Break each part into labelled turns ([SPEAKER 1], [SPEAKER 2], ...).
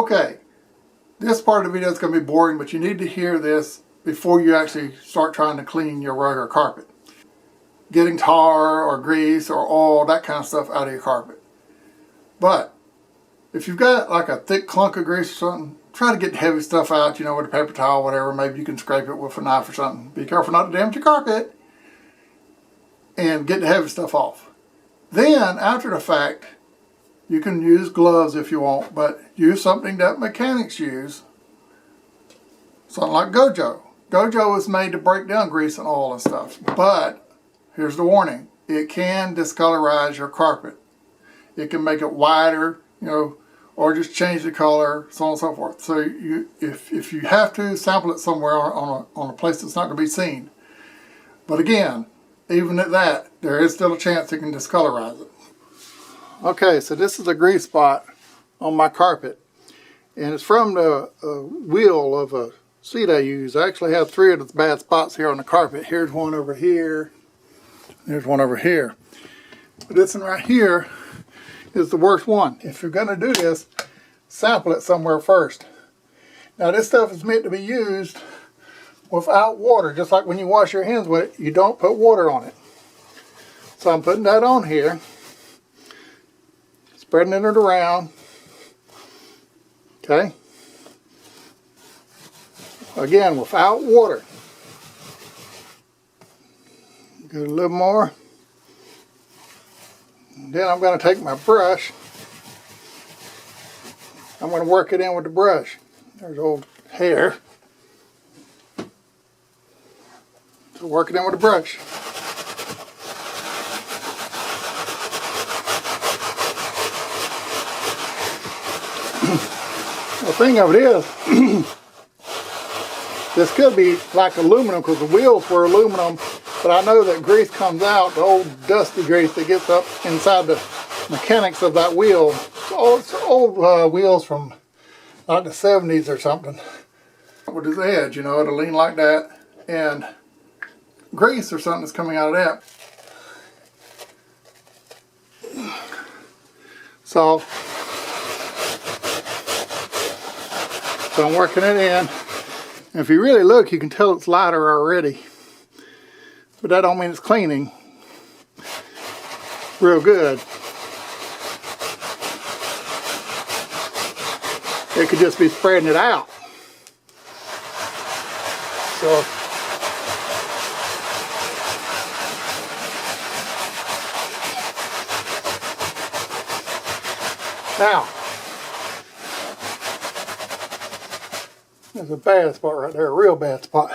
[SPEAKER 1] Okay, this part of the video is going to be boring, but you need to hear this before you actually start trying to clean your rug or carpet. Getting tar or grease or oil, that kind of stuff out of your carpet. But if you've got like a thick clunk of grease or something, try to get the heavy stuff out, you know, with a paper towel, whatever. Maybe you can scrape it with a knife or something. Be careful not to damage your carpet. And get the heavy stuff off. Then, after the fact, you can use gloves if you want, but use something that mechanics use. Something like Gojo. Gojo is made to break down grease and oil and stuff. But, here's the warning. It can discolorize your carpet. It can make it wider, you know, or just change the color, so on and so forth. So if you have to, sample it somewhere on a place that's not going to be seen. But again, even at that, there is still a chance it can discolorize it. Okay, so this is a grease spot on my carpet. And it's from the wheel of a seat I use. I actually have 3 of the bad spots here on the carpet. Here's one over here. There's one over here. But this one right here is the worst one. If you're going to do this, sample it somewhere first. Now this stuff is meant to be used without water, just like when you wash your hands with it, you don't put water on it. So I'm putting that on here, spreading it around, okay? Again, without water. Get a little more. Then I'm going to take my brush. I'm going to work it in with the brush. There's old hair. So work it in with the brush. The thing of it is, this could be like aluminum because the wheels were aluminum, but I know that grease comes out, the old dusty grease that gets up inside the mechanics of that wheel. It's old wheels from like the 70s or something. With this edge, you know, it'll lean like that, and grease or something is coming out of that. So I'm working it in. And if you really look, you can tell it's lighter already. But that don't mean it's cleaning real good. It could just be spreading it out. So now, there's a bad spot right there, a real bad spot.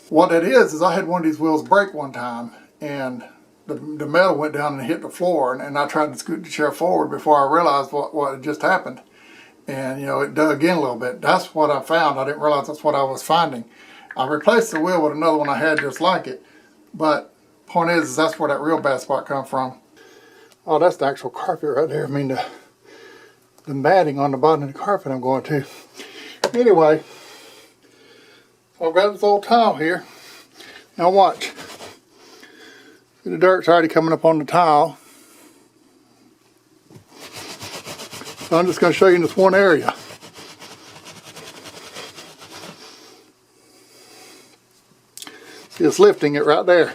[SPEAKER 1] What that is I had one of these wheels break one time, and the metal went down and hit the floor, and I tried to scoot the chair forward before I realized what had just happened. And, you know, it dug in a little bit. That's what I found. I didn't realize that's what I was finding. I replaced the wheel with another one I had just like it. But point is that's where that real bad spot come from. Oh, that's the actual carpet right there. I mean, the matting on the bottom of the carpet I'm going to. Anyway, so I've got this old tile here. Now watch. See, the dirt's already coming up on the tile. So I'm just going to show you in this one area. See, it's lifting it right there.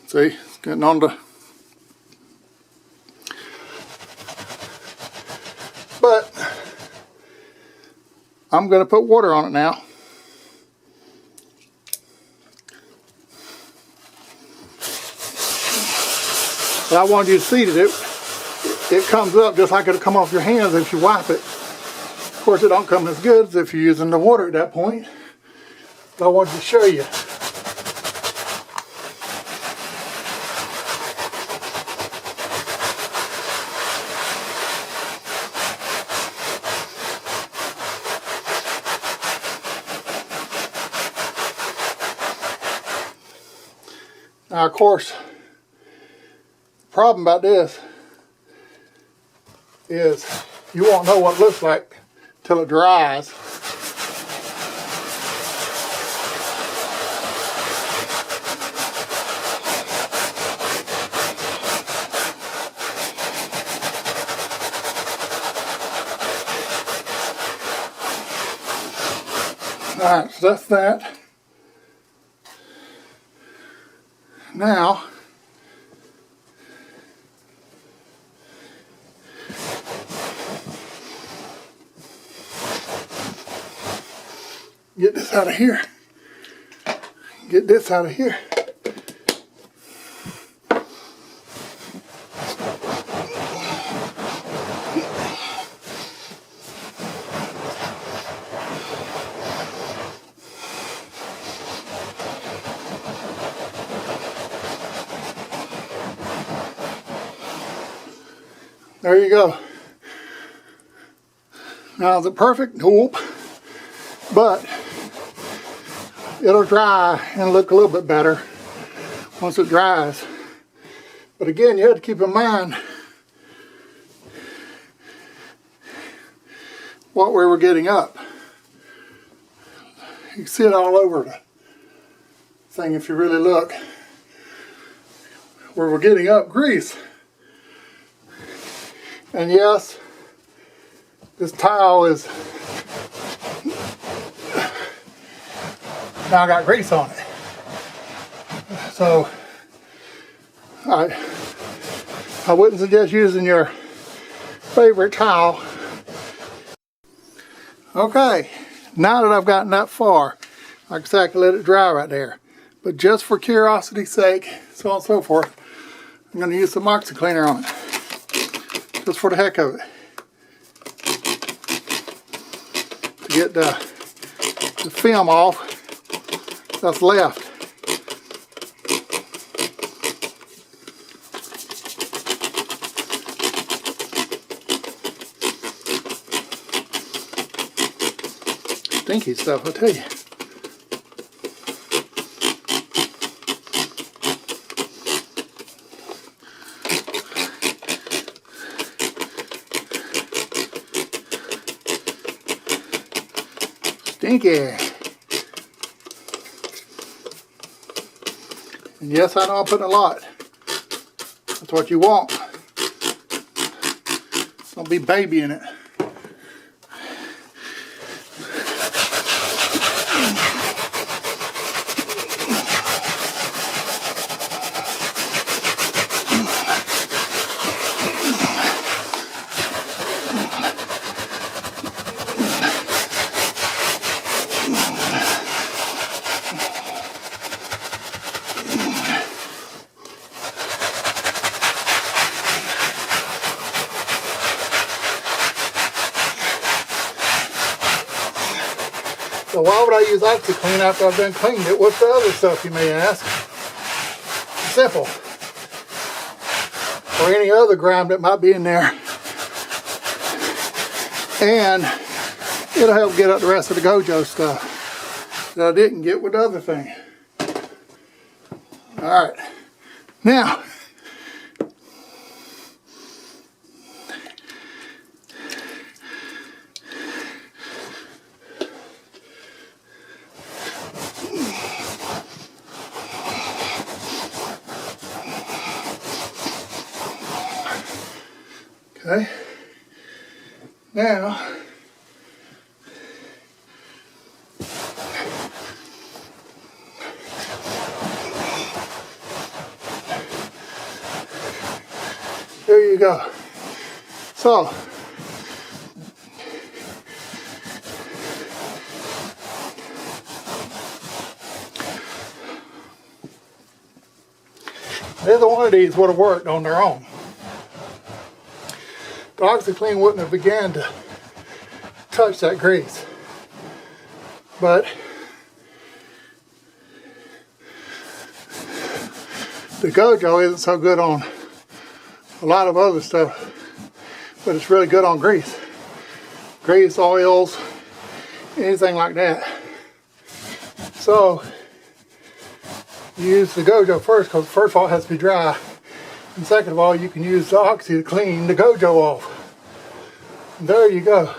[SPEAKER 1] See, it's getting on the... But I'm going to put water on it now. But I wanted you to see that it comes up just like it'll come off your hands if you wipe it. Of course, it don't come as good as if you're using the water at that point. But I wanted to show you. Now, of course, the problem about this is you won't know what it looks like till it dries. Alright, so that's that. Now, get this out of here. Get this out of here. There you go. Now the perfect? Nope. But it'll dry and look a little bit better once it dries. But again, you have to keep in mind what we were getting up. You can see it all over the thing if you really look. Where we're getting up grease. And yes, this towel is now got grease on it. So I wouldn't suggest using your favorite towel. Okay, now that I've gotten that far, like I said, I can let it dry right there. But just for curiosity's sake, so on and so forth, I'm going to use some OxiCleaner on it. Just for the heck of it. To get the film off that's left. Stinky stuff, I tell you. Stinky. And yes, I know I'm putting a lot. That's what you want. Don't be babying it. So why would I use OxiClean after I've done cleaned it? What's the other stuff, you may ask? Simple. Or any other grime that might be in there. And it'll help get up the rest of the Gojo stuff that I didn't get with the other thing. Alright. Now, okay, now there you go. So neither one of these would have worked on their own. The OxiClean wouldn't have began to touch that grease. But the Gojo isn't so good on a lot of other stuff, but it's really good on grease. Grease, oils, anything like that. So you use the Gojo first, because first of all it has to be dry. And second of all, you can use the Oxy to clean the Gojo off. And there you go.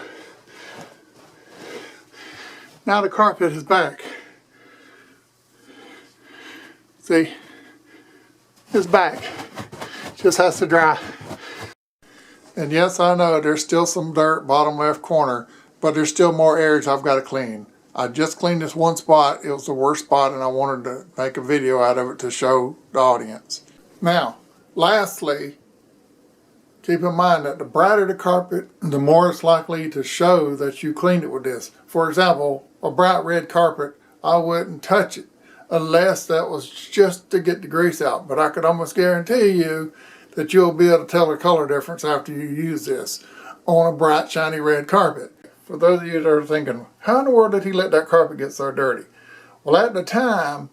[SPEAKER 1] Now the carpet is back. See? It's back. Just has to dry. And yes, I know there's still some dirt bottom left corner, but there's still more areas I've got to clean. I just cleaned this one spot. It was the worst spot, and I wanted to make a video out of it to show the audience. Now, lastly, keep in mind that the brighter the carpet, the more it's likely to show that you cleaned it with this. For example, a bright red carpet, I wouldn't touch it unless that was just to get the grease out. But I could almost guarantee you that you'll be able to tell the color difference after you use this on a bright, shiny red carpet. For those of you that are thinking, how in the world did he let that carpet get so dirty? Well, at the time,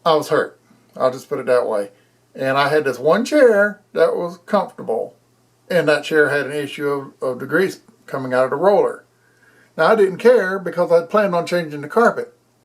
[SPEAKER 1] I was hurt. I'll just put it that way. And I had this one chair that was comfortable, and that chair had an issue of the grease coming out of the roller. Now, I didn't care because I planned on changing the carpet.